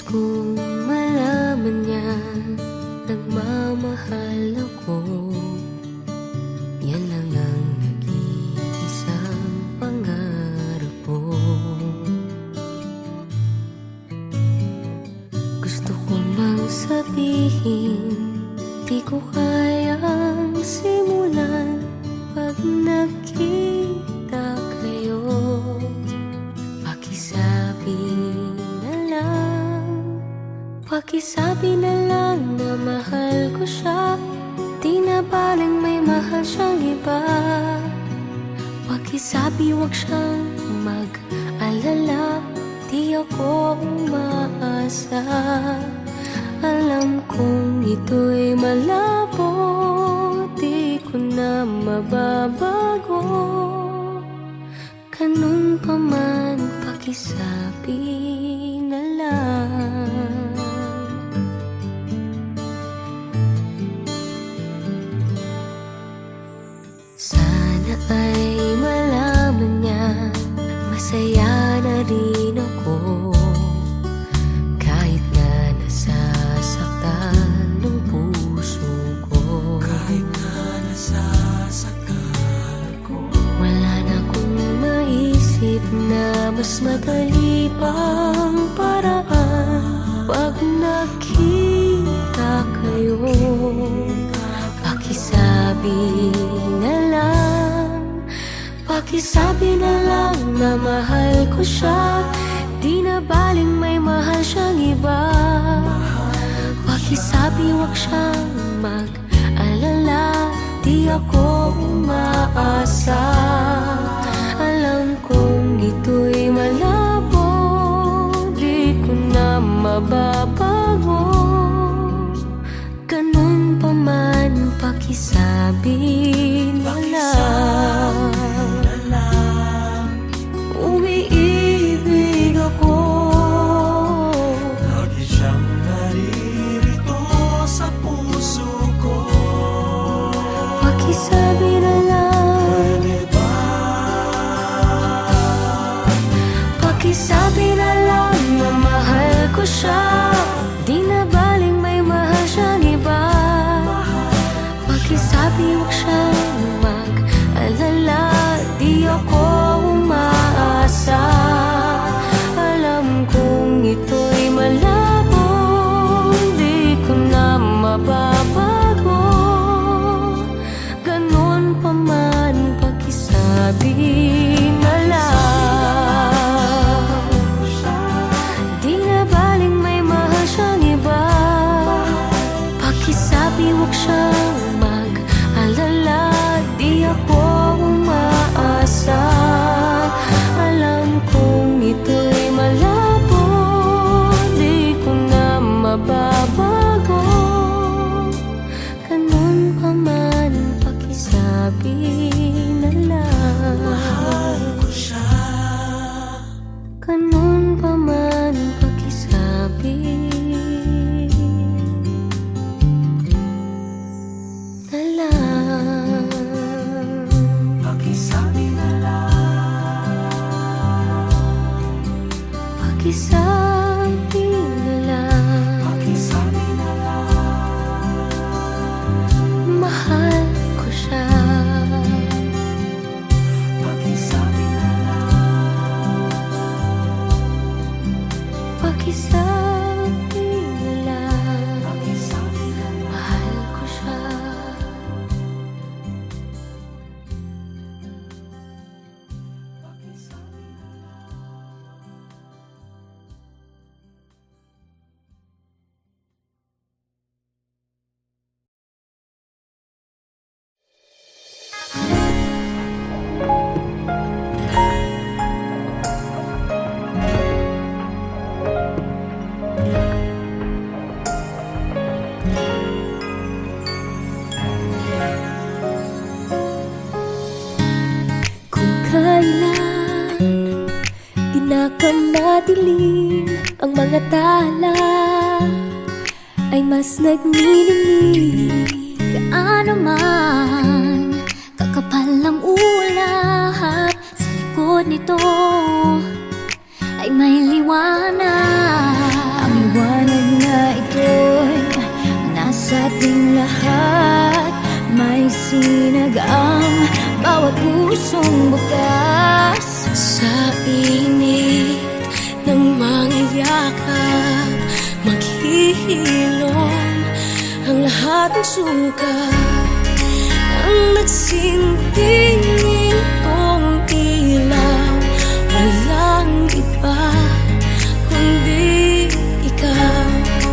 kong malaman niya nagmamahal ako. Yan lang ang nag-iisang pangarap ko. Gusto ko mang sabihin, di ko kayang simulan pag nakita kayo. Pakisabi na lang na mahal ko siya, di na baling may mahal siyang iba. Pakisabi wag siyang mag-alala, di ako umaasa. Alam kong ito'y malabo, di ko na mababago. Ganun pa man, pakisabi na lang. Sana ay malaman niya, masaya na rin ako. Kahit na nasasaktan ng puso ko, kahit na nasasaktan ko, wala na akong maisip na mas madali pang paraan. Pag nakita kayo, pakisabi na lang, pakisabi na lang na mahal ko siya, di na baling may mahal siyang iba. Pakisabi wag siyang mag-alala, di ako umaasa. Alam kong ito'y malabo, di ko na mababago. Ganun pa man, pakisabi na lang. Umiibig ako, lagi siyang naririto sa puso ko. pakisabi na lang. Pwede ba? Pakisabi na lang na mahal ko siya, di na baling may mahal siyang iba. Pakisabi wag siyang mag-alala, di ako umaasa. Alam kong ito'y malabo, di ko na mababago. Ganun pa man, pakisabi na lang. Di na baling may mahal siyang iba. Pakisabi wag siyang mag-alala, di ako umaasa. Alam kong ito'y malabo, di ko na mababago. Ganun pa man, pakisabi na lang. Mahal ko siya. Ganun pa man, pakisabi na lang. Pakisabi na lang. Pakisabi na lang. Pakisabi na lang. Mahal ko siya. Pakisabi na lang. Pakisabi na lang. Pakisabi na lang. Mahal ko siya. Kung kailan pinakamadilim ang mga tala, ay mas nagniningning kaano man. Kakapal ang ulap sa likod nito ay may liwanag. Ang pusong bukas. Sa init ng mga yakap, maghihilom ang lahat ng suka. Ang nagsintingin kong ilaw, walang iba kundi ikaw.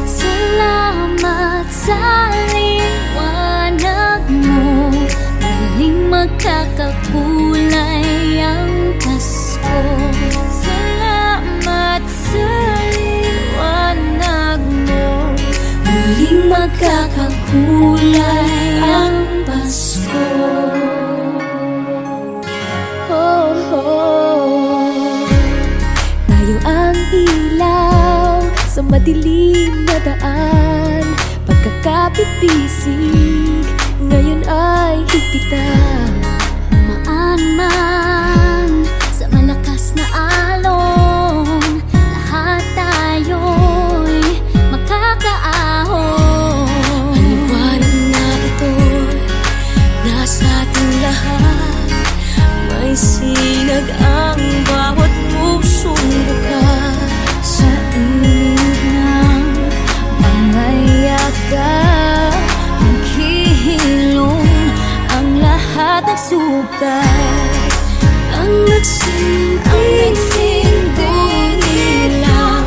Salamat sa liwanag mo, muling magkakakulay ang Pasko. Salamat sa liwanag mo, muling magkakakulay ang Pasko. Oh, oh. Tayo ang ilaw sa madilim na daan, pagkakapipisig ngayon ay higpitan. Umaan man sa malakas na alon, lahat tayo'y makakaahon. Ang liwanag na ito'y nasa ating lahat, may sinag ang bawat pusong bukas. Sa init ng mga yakap, maghihilom ang lahat ng sukat. Ang nagsinting ilaw,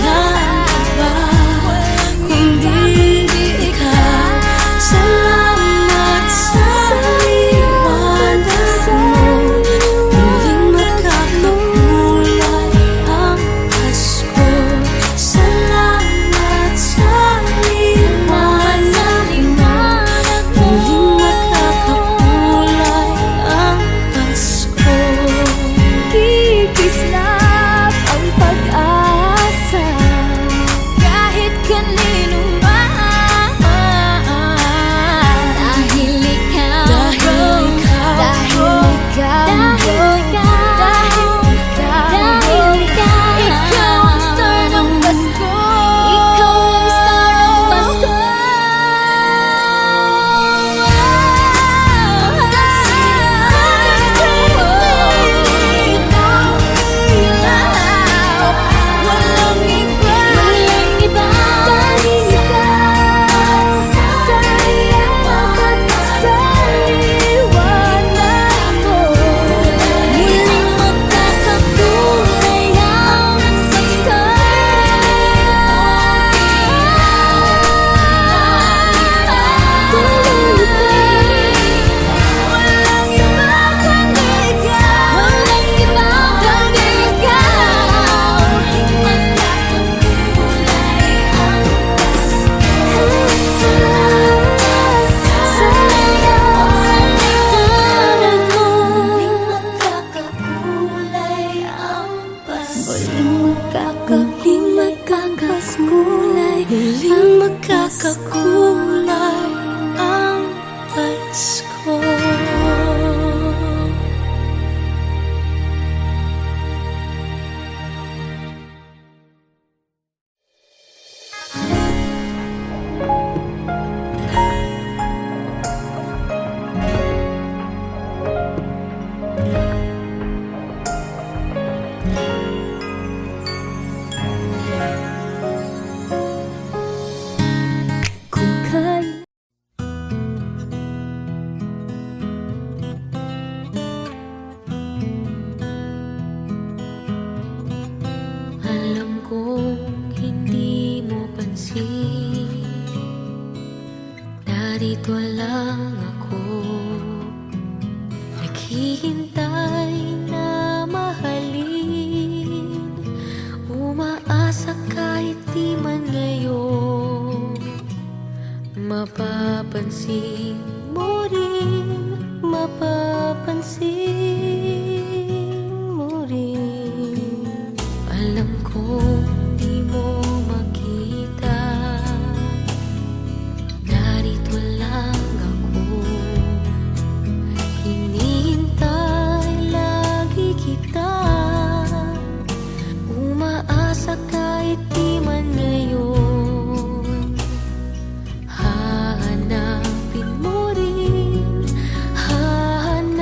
walang iba kundi ikaw. Salamat sa liwanag mo, muling magkakakulay ang Pasko. Salamat sa liwanag mo, muling magkakakulay ang Pasko. Kikislap ang pag-asa kahit kanino man, dahil ikaw, dahil ikaw, ikaw ang star ng Pasko. Ikaw ang star ng Pasko. Walang iba, dahil ikaw sa liwanag mo, muling magkakakulay ang Pasko. Walang iba kundi ikaw, walang iba kundi ikaw, magkakakulay ang Pasko. Sa liwanag mo, muling magkakakulay ang Pasko. Muling magkakakulay, muling magkakakulay ang Pasko. Kung kailan alam kong hindi mo pansin, narito lang ako, naghihintay na mahalin, umaasa kahit di man ngayon. Mapapansin mo rin, mapapansin mo rin. Alam kong di mo makita, narito lang ako, hinihintay lagi kita, umaasa kahit di man ngayon. Hahanapin mo rin, hahanapin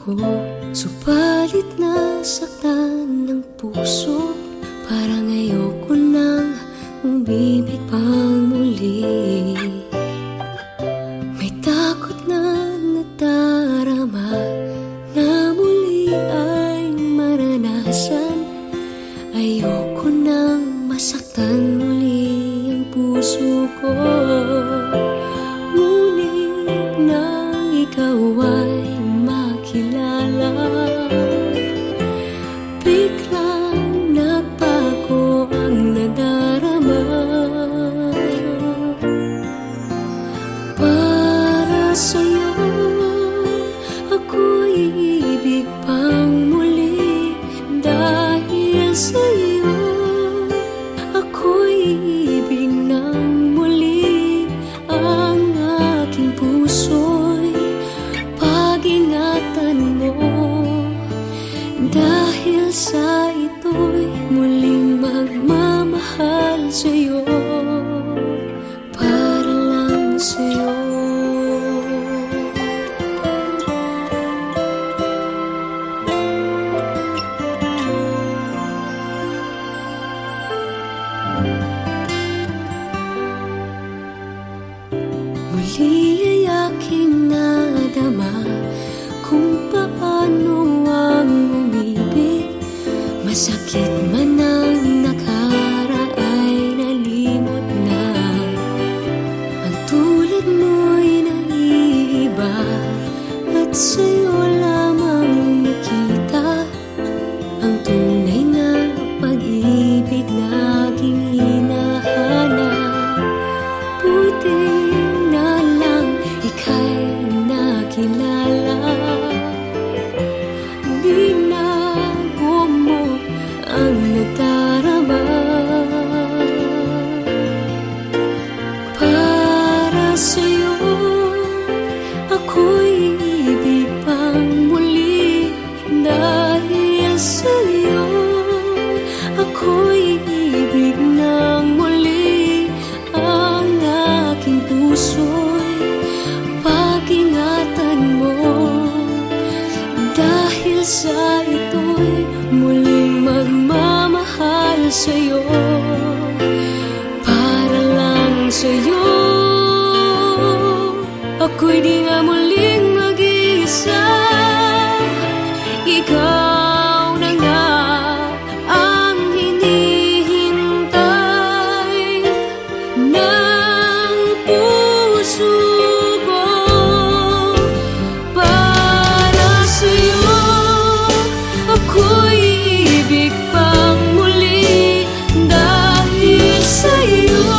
ako, subalit nasaktan ng puso. Parang ayoko nang umibig pang muli. May takot na nadarama na muli ay maranasan. Ayoko nang masaktan muli ang puso ko. Ngunit nang ikaw ay makilala, biglang nagbago ang nadarama. Para sa'yo ako'y iibig pang muli. Dahil sa'yo ako'y iibig ng muli. Ang aking puso'y pag-ingatan mo. Dahil sa ito'y muling magmamahal sa'yo, para lang sa'yo. Muli ay aking nadama kung paano ang umibig. Masakit man ang nakaraan nalimot na. Ang tulad mo'y naiiba at sa'yo lamang nakita ang tunay na pag-ibig na aking hinahanap. Buti na lang ika'y nakilala. Binago mo ang nadarama. Para sa'yo ako'y iibig pang muli. Dahil sa'yo ako'y iibig ng muli. Ang aking puso'y pag-ingatan mo. Dahil sa ito'y muling magmamahal sa'yo, para lang sa'yo. Ako'y di nga muling mag-iisa. Ikaw na nga ang hinihintay ng puso ko. Para sa'yo ako'y iibig pang muli. Dahil sa'yo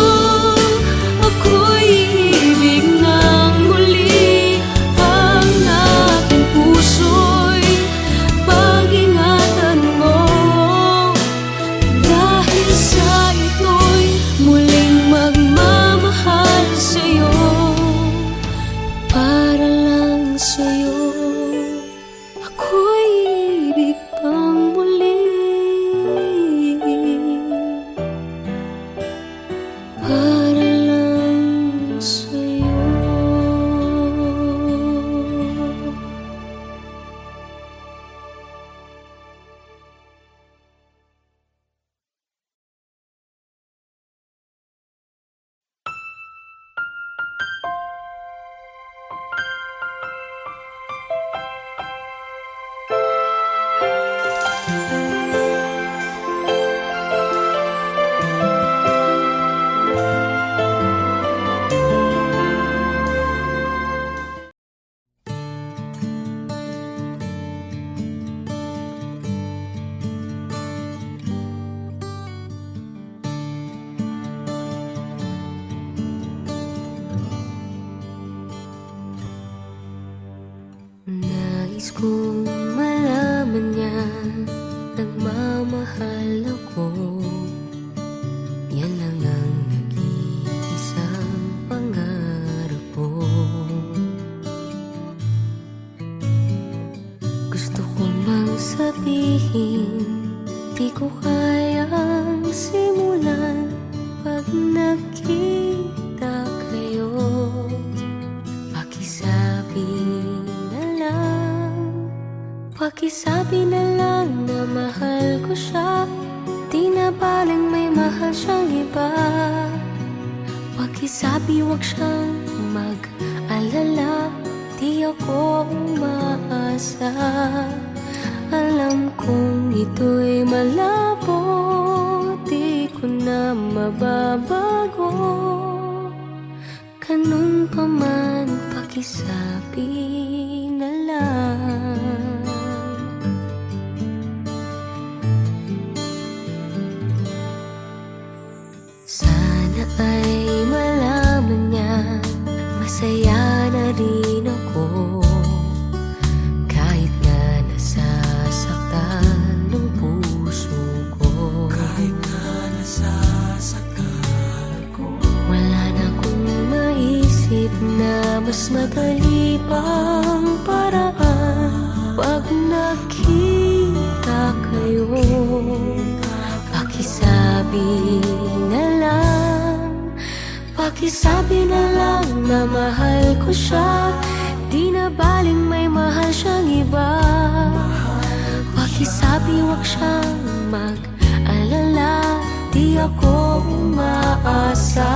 ako'y iibig ng muli. Ang aking puso'y pag-ingatan mo. Dahil sa ito'y muling magmamahal sa'yo, para lang sa'yo. Ako'y iibig pang muli. Para lang sa'yo. Nais kong malaman niya nagmamahal ako. Yan lang ang nag-iisang pangarap ko. Gusto ko mang sabihin, di ko kayang simulan pag nakita kayo. Pakisabi na lang Pakisabi na lang na mahal ko siya, di na baling may mahal siyang iba. Pakisabi wag siyang mag-alala, di ako umaasa. Alam kong ito'y malabo, di ko na mababago. Ganun pa man, pakisabi na lang. Sana ay malaman niya, masaya na rin ako. Kahit na nasasaktan ng puso ko, kahit na nasasaktan ako, wala na akong maisip na mas madali pang paraan. Pag nakita kayo, pakisabi na lang, pakisabi na lang na mahal ko siya, di na baling may mahal siyang iba. Pakisabi wag siyang mag-alala, di ako umaasa.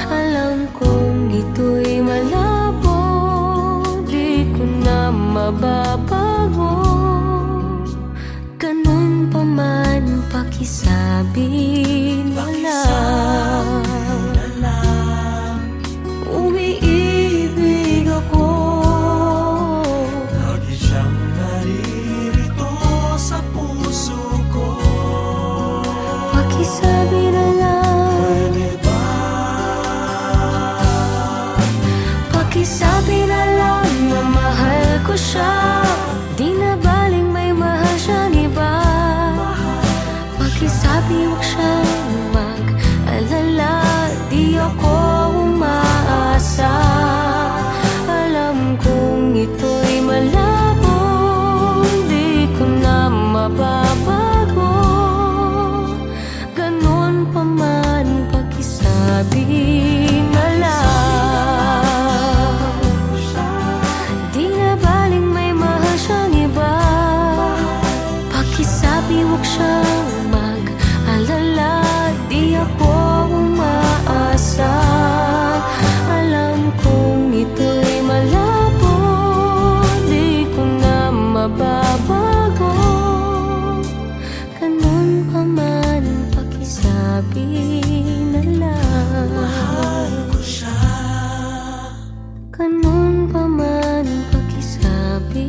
Alam kong ito'y malabo, di ko na mababago. Ganun pa man, pakisabi na lang. Umiibig ako, lagi siyang naririto sa puso ko. pakisabi na lang. Pwede ba? Pakisabi na lang na mahal ko siya, di na baling may mahal siyang iba. Pakisabi wag siyang mag-alala, di ako umaasa. Alam kong ito'y malabo, di ko na mababago. Ganun pa man, pakisabi na lang. Di na baling may mahal siyang iba. Pakisabi wag siyang mag-alala, di ako umaasa. Alam kong ito'y malabo, di ko na mababago. Ganun pa man, pakisabi na lang. Ko siya. Ganun pa man, pakisabi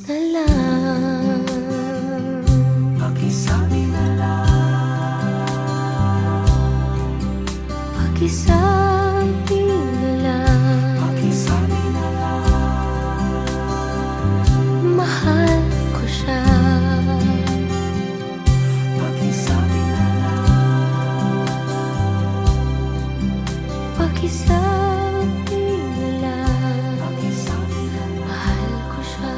na lang. Pakisabi na lang. Pakisabi na lang. Pakisabi na lang. Mahal ko siya. Pakisabi na lang. Pakisabi na lang. Pakisabi na lang. Mahal ko siya.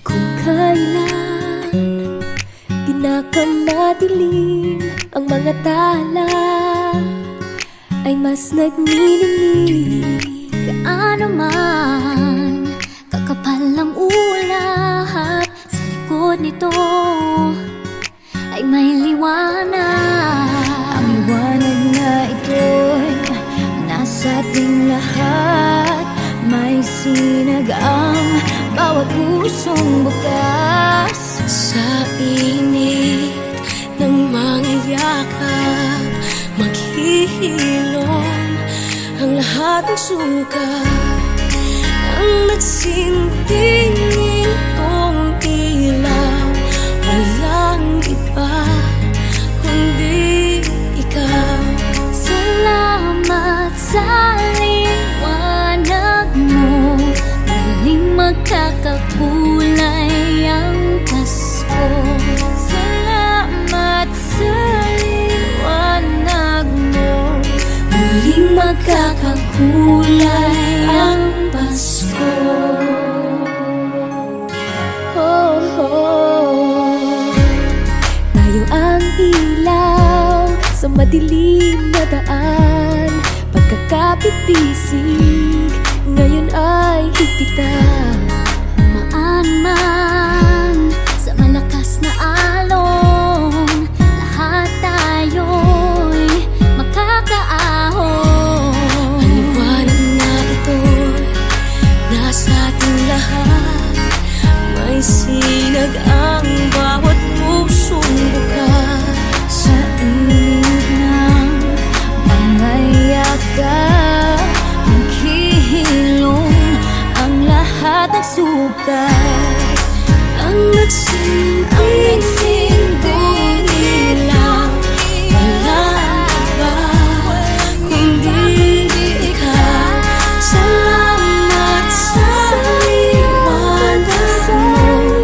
Kung kailan pinakamadilim ang mga tala, ay mas nagniningning. Gaano man kakapal ang ulap, sa likod nito ay may liwanag. Ang liwanag na ito'y nasa ating lahat. May sinag ang bawat pusong bukas. Sa init ng mga yakap, maghihilom ang lahat ng sukat. Ang nagsintingin kong ilaw, walang iba kundi ikaw. magkakakulay ang Pasko. Oh, oh. Tayo ang ilaw sa madilim na daan, pagkakapipisig ngayon ay higpitan. Umaan man sa malakas na alon, lahat tayo'y makakaahon. Ang liwanag na ito'y nasa ating lahat, may sinag ang bawat pusong bukas. Sa init ng pangayakap, naghihilom ang lahat ng sugat. Ang nagsilbing ilaw, walang iba kundi ikaw. Salamat sa liwanag mo,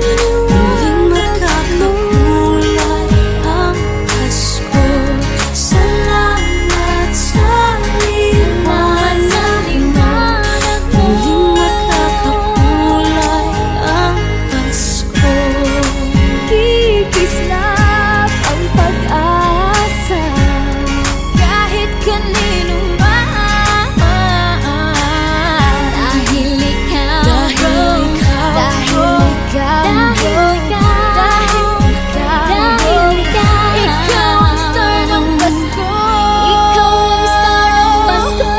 muling magkakakulay ang Pasko. Salamat sa liwanag mo, muling magkakakulay ang Pasko. Kikislap ang pag-asa kahit kanino man, dahil ikaw, dahil ikaw, ikaw ang star ng Pasko. Ikaw ang star ng Pasko.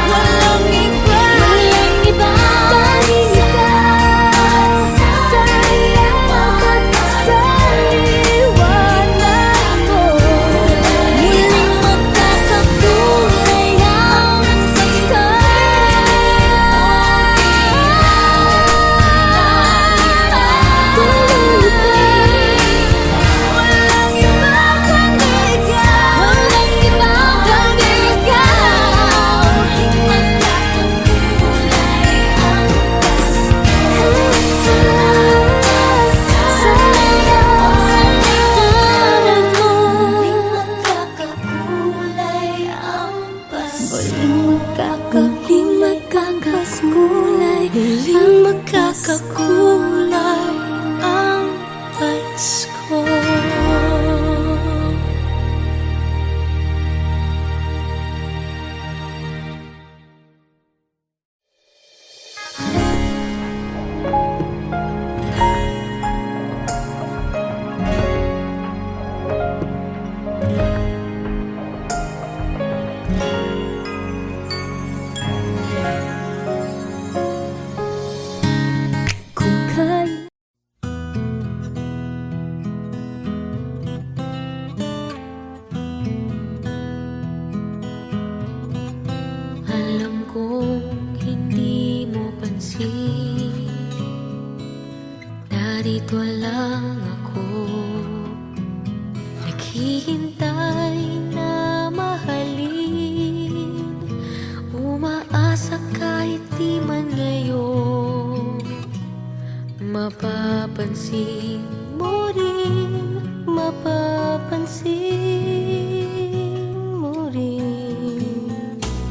Walang iba, walang iba, dahil ikaw sa liwanag, sa liwanag mo, muling magkakakulay ang Pasko. Walang iba, kundi ikaw. Walang iba, kundi ikaw. Magkakakulay ang Pasko. Sa liwanag mo, muling magkakakulay ang Pasko. Muling magkakakulay, muling magkakakulay ang Pasko. Kung kailan alam kong hindi mo pansin, narito lang ako, naghihintay na mahalin, umaasa kahit di man ngayon. Mapapansin mo rin, mapapansin mo rin.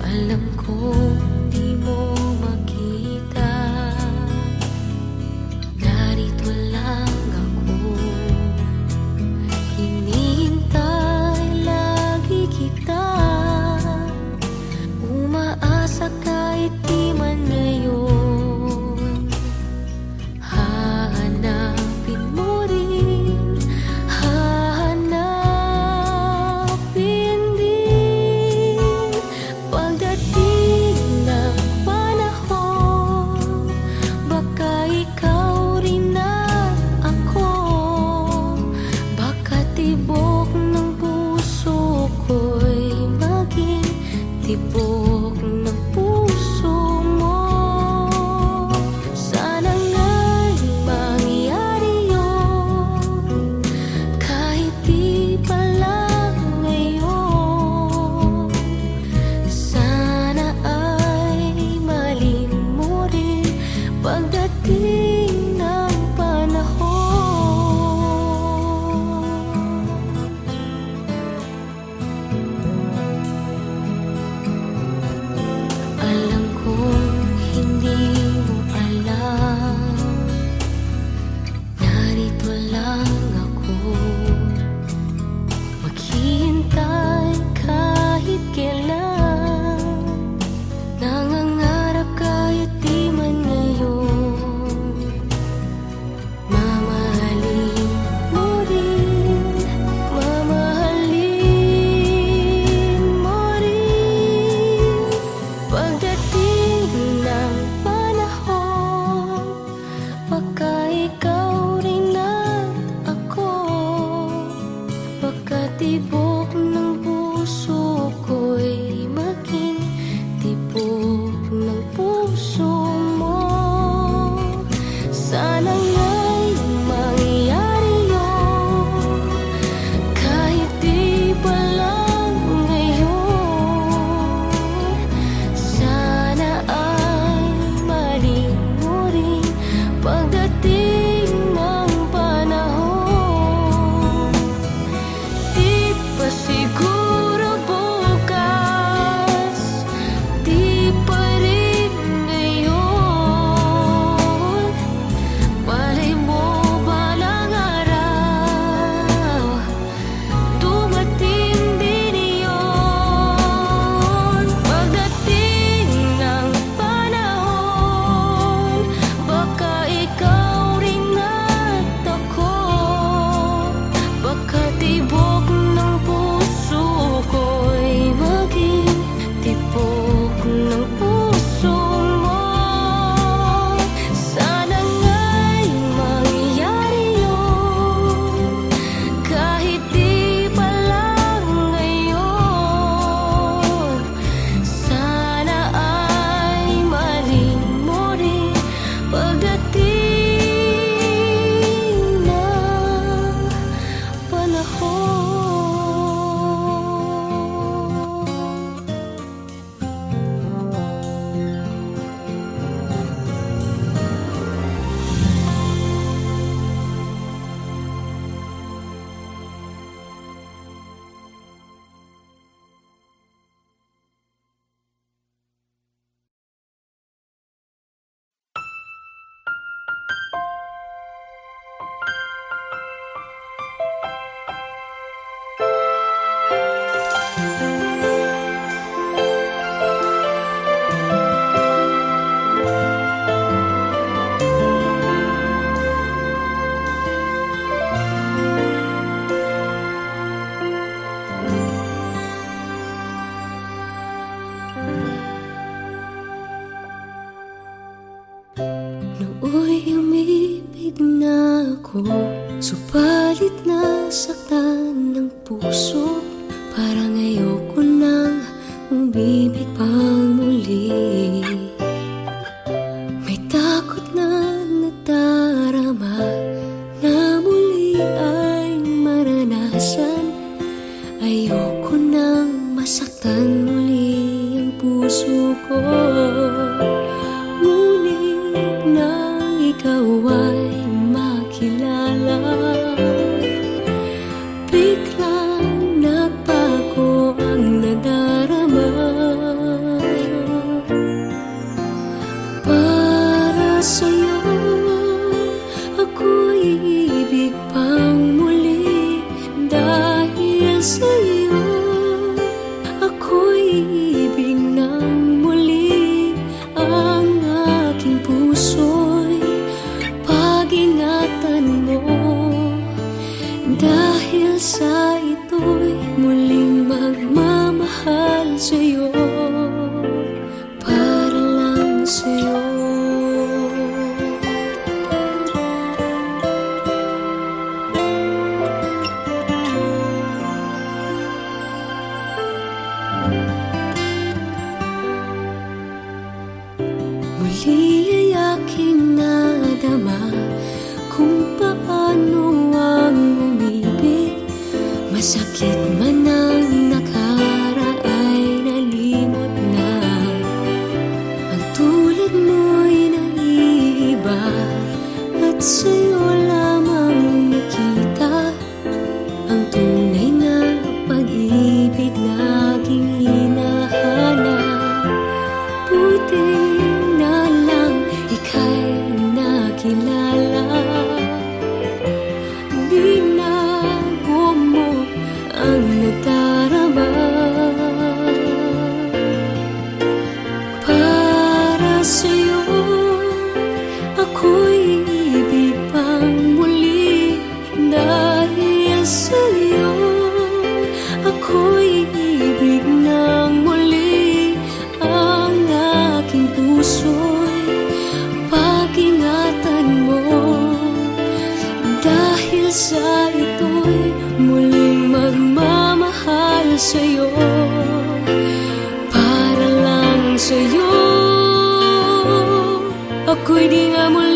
Alam kong di mo makita, narito lang ako, hinihintay lagi kita, umaasa kahit di man ngayon. Hahanapin mo Masaktan muli ang puso ko, ngunit nang ikaw ay makilala, biglang nagbago ang nadarama. Para sa'yo ako'y ibig pang muli, dahil sa'yo ako'y ibig ng muli. Ang aking puso'y pag-ingatan mo, dahil sa ito'y muling magmamahal sa'yo, para lang sa'yo. Muli ay aking nadama kung paano ang umibig. Masakit man ang nakaraay nalimot na, ang tulad mo'y naiiba, at sa'yo lamang nakita ang tunay na pag-ibig na aking hinahanap. Buti na lang ika'y nakilala, binago mo ang nadarama. Para sa'yo ako'y ibig pang muli, dahil sa'yo ako'y ibig ng muli. Ang aking puso'y pag-ingatan mo, dahil sa ito'y muling magmamahal sa'yo, para lang sa'yo. Ako'y di nga muli